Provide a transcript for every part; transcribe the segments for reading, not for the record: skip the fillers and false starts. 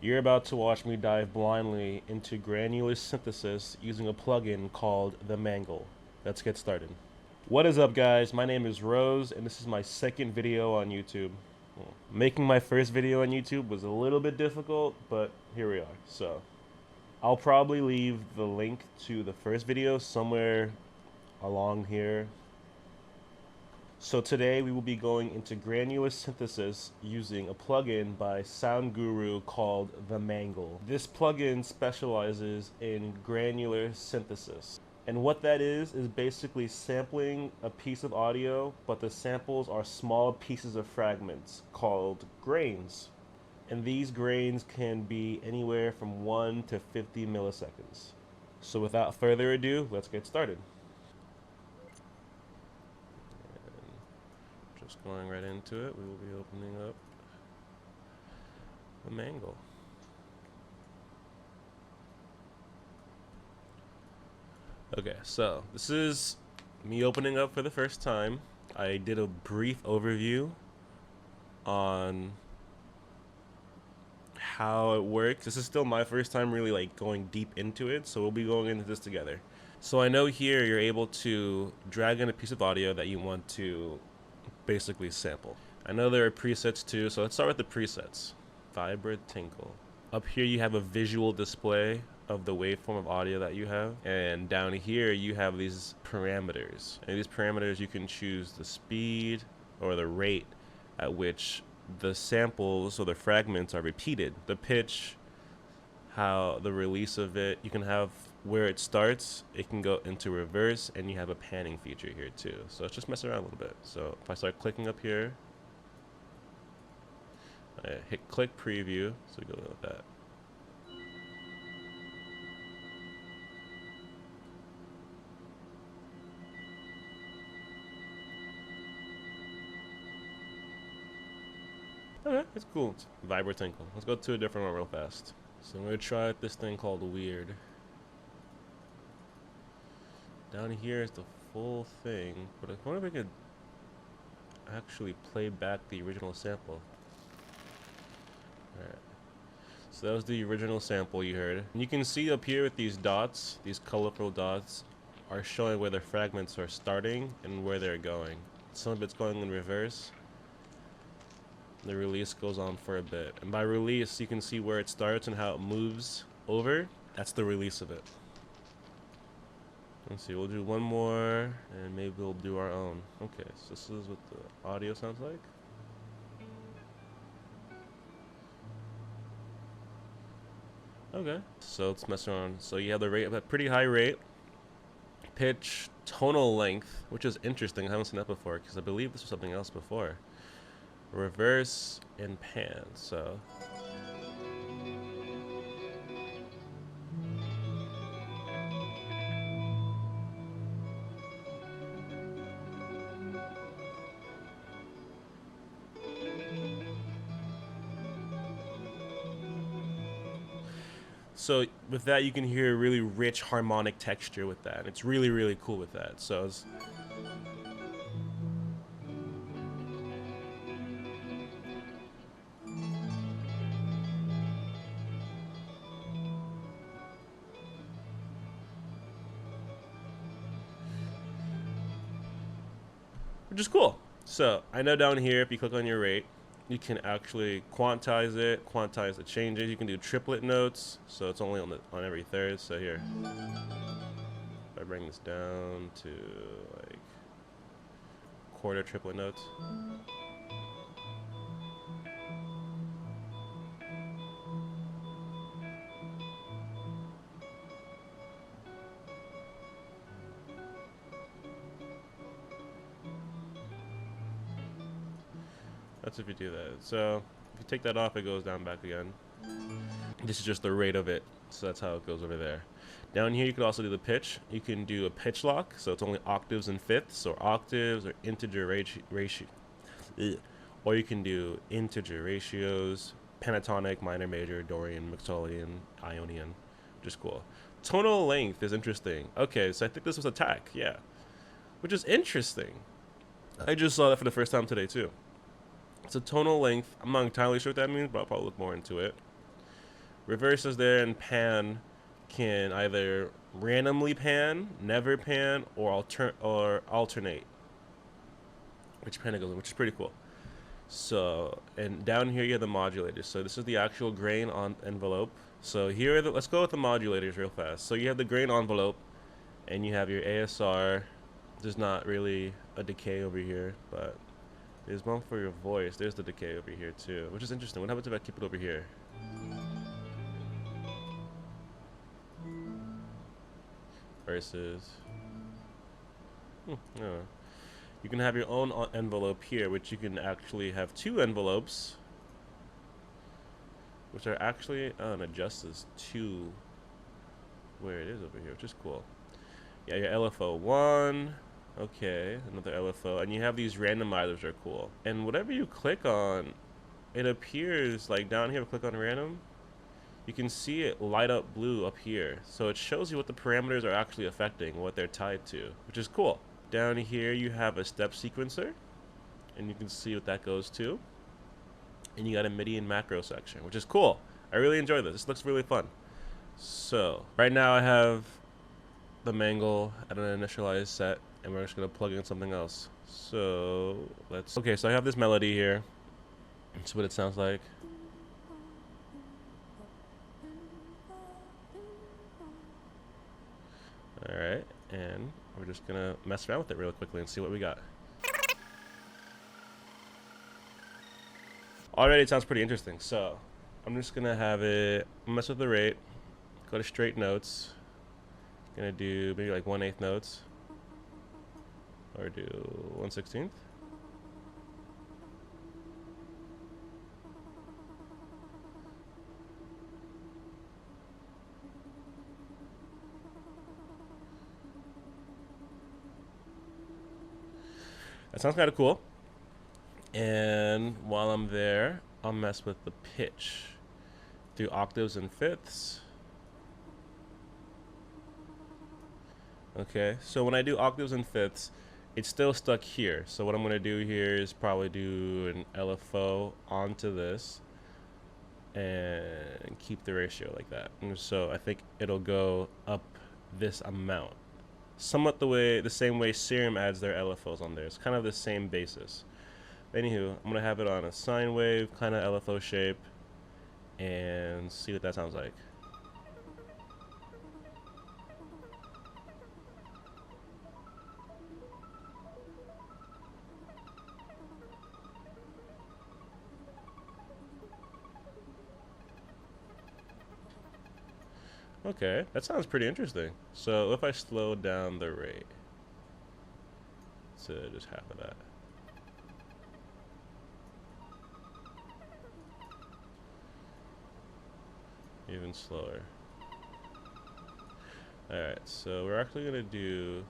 You're about to watch me dive blindly into granular synthesis using a plugin called the Mangle. Let's get started. What is up, guys? My name is Rose, and this is my second video on YouTube. Making my first video on YouTube was a little bit difficult, but here we are. So, I'll probably leave the link to the first video somewhere along here. So today we will be going into granular synthesis using a plugin by Sound Guru called the Mangle. This plugin specializes in granular synthesis. And what that is basically sampling a piece of audio, but the samples are small pieces of fragments called grains. And these grains can be anywhere from 1 to 50 milliseconds. So without further ado, let's get started. Just going right into it, we will be opening up the Mangle. Okay, so this is me opening up for the first time. I did a brief overview on how it works. This is still my first time really like going deep into it, so we'll be going into this together. So I know here you're able to drag in a piece of audio that you want to basically sample. I know there are presets too, so let's start with the presets. Vibrate, tinkle. Up here you have a visual display of the waveform of audio that you have, and down here you have these parameters. And these parameters, you can choose the speed or the rate at which the samples or the fragments are repeated, the pitch, how the release of it. You can have where it starts, it can go into reverse, and you have a panning feature here too. So let's just mess around a little bit. So if I start clicking up here, I hit click preview, so we go with that. Okay, it's cool. It's Vibrate Tinkle. Let's go to a different one real fast. So I'm gonna try this thing called Weird. Down here is the full thing, but I wonder if I could actually play back the original sample. Alright. So that was the original sample you heard. And you can see up here with these dots, these colorful dots, are showing where the fragments are starting and where they're going. Some of it's going in reverse. The release goes on for a bit. And by release, you can see where it starts and how it moves over. That's the release of it. Let's see, we'll do one more, and maybe we'll do our own. Okay, so this is what the audio sounds like. Okay, so let's mess around. So you have the rate, a pretty high rate, pitch, tonal length, which is interesting. I haven't seen that before, because I believe this was something else before. Reverse and pan, so. So with that, you can hear a really rich harmonic texture with that. It's really, really cool with that. So it's, which is cool. So I know down here, if you click on your rate, you can actually quantize it, quantize the changes. You can do triplet notes, so it's only on every third. So here, if I bring this down to like quarter triplet notes. That's if you do that. So if you take that off, it goes down back again. This is just the rate of it, so that's how it goes over there. Down here, you can also do the pitch. You can do a pitch lock, so it's only octaves and fifths, or octaves, or integer ratio. Or you can do integer ratios, pentatonic, minor, major, Dorian, Mixolydian, Ionian, which is cool. Tonal length is interesting. Okay, so I think this was attack, yeah. Which is interesting. I just saw that for the first time today, too. So tonal length, I'm not entirely sure what that means, but I'll probably look more into it. Reverse is there, and pan can either randomly pan, never pan, or alternate which pan it goes in, which is pretty cool. So, and down here you have the modulators. So this is the actual grain on envelope. So here are let's go with the modulators real fast. So you have the grain envelope, and you have your ASR. There's not really a decay over here, but there's one for your voice. There's the decay over here too, which is interesting. What happens if I keep it over here? Versus, no. You can have your own envelope here, which you can actually have two envelopes, which are actually adjust this to where it is over here, which is cool. Yeah, your LFO 1, okay, another LFO, and you have these randomizers are cool. And whatever you click on, it appears like down here, click on random, you can see it light up blue up here. So it shows you what the parameters are actually affecting, what they're tied to, which is cool. Down here you have a step sequencer, and you can see what that goes to. And you got a MIDI and macro section, which is cool. I really enjoy this. This looks really fun. So right now I have the Mangle at an initialized set, and we're just gonna plug in something else. So okay, so I have this melody here. That's what it sounds like. Alright, and we're just gonna mess around with it real quickly and see what we got. Already it sounds pretty interesting, so I'm just gonna have it mess with the rate, go to straight notes, gonna do maybe like 1/8 notes, or do 1/16. That sounds kind of cool. And while I'm there, I'll mess with the pitch through octaves and fifths. Okay, so when I do octaves and fifths, it's still stuck here. So what I'm going to do here is probably do an LFO onto this and keep the ratio like that. And so I think it'll go up this amount. Somewhat the same way Serum adds their LFOs on there. It's kind of the same basis. Anywho, I'm gonna have it on a sine wave kind of LFO shape and see what that sounds like. Okay, that sounds pretty interesting. So if I slow down the rate to just half of that. Even slower. Alright, so we're actually gonna do,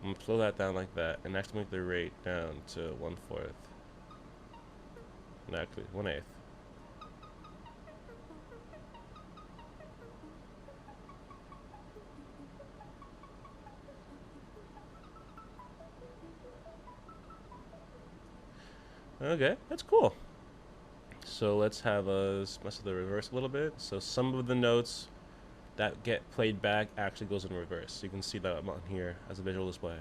I'm gonna slow that down like that and actually make the rate down to 1/4. And actually 1/8. Okay, that's cool. So let's have us mess with the reverse a little bit. So some of the notes that get played back actually goes in reverse. So you can see that on here as a visual display.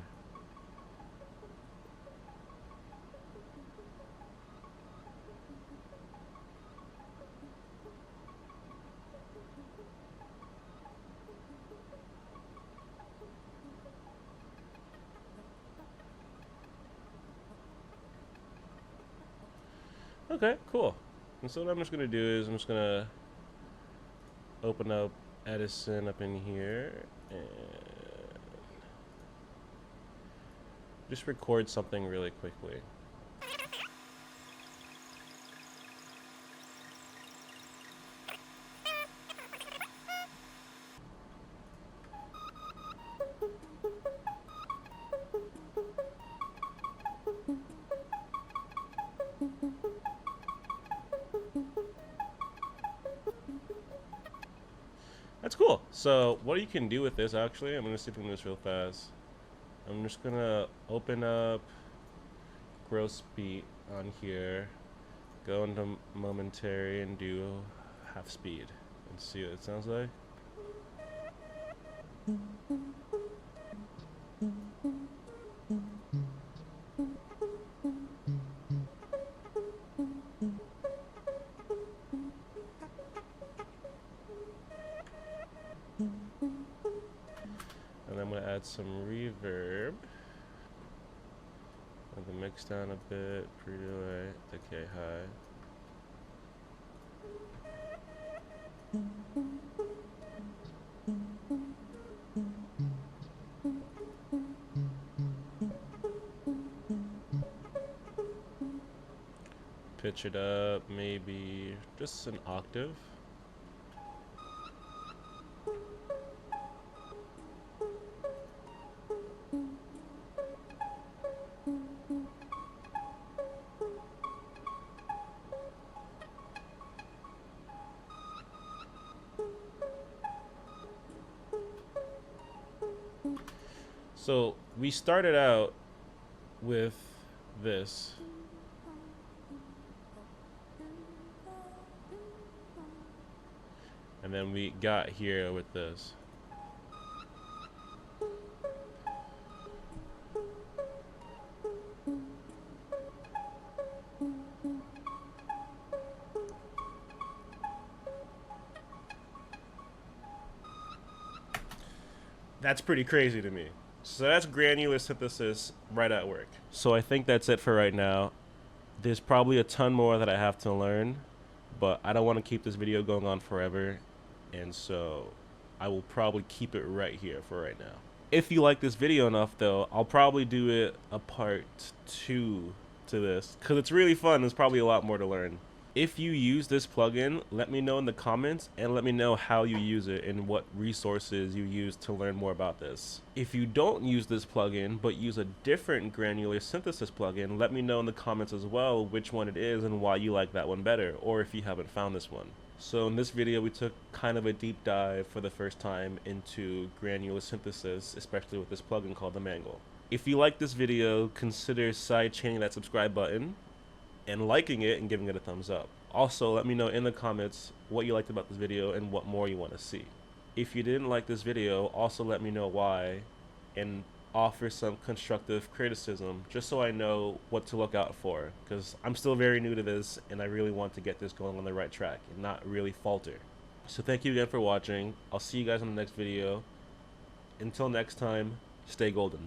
Okay, cool. And so what I'm just gonna do is I'm just gonna open up Edison up in here and just record something really quickly. That's cool. So what you can do with this, actually, I'm going to see if I can do this real fast. I'm just going to open up gross beat on here, go into momentary and do half speed and see what it sounds like. And I'm going to add some reverb. Let the mix down a bit, pretty light, decay high. Pitch it up, maybe just an octave. So we started out with this. And then we got here with this. That's pretty crazy to me. So that's granular synthesis right at work. So I think that's it for right now. There's probably a ton more that I have to learn, but I don't want to keep this video going on forever, and so I will probably keep it right here for right now. If you like this video enough though, I'll probably do it a part 2 to this, because it's really fun. There's probably a lot more to learn. If you use this plugin, let me know in the comments and let me know how you use it and what resources you use to learn more about this. If you don't use this plugin but use a different granular synthesis plugin, let me know in the comments as well which one it is and why you like that one better, or if you haven't found this one. So in this video we took kind of a deep dive for the first time into granular synthesis, especially with this plugin called the Mangle. If you like this video, consider sidechaining that subscribe button and liking it and giving it a thumbs up. Also, let me know in the comments what you liked about this video and what more you want to see. If you didn't like this video, also let me know why and offer some constructive criticism just so I know what to look out for, because I'm still very new to this and I really want to get this going on the right track and not really falter. So thank you again for watching. I'll see you guys in the next video. Until next time, stay golden.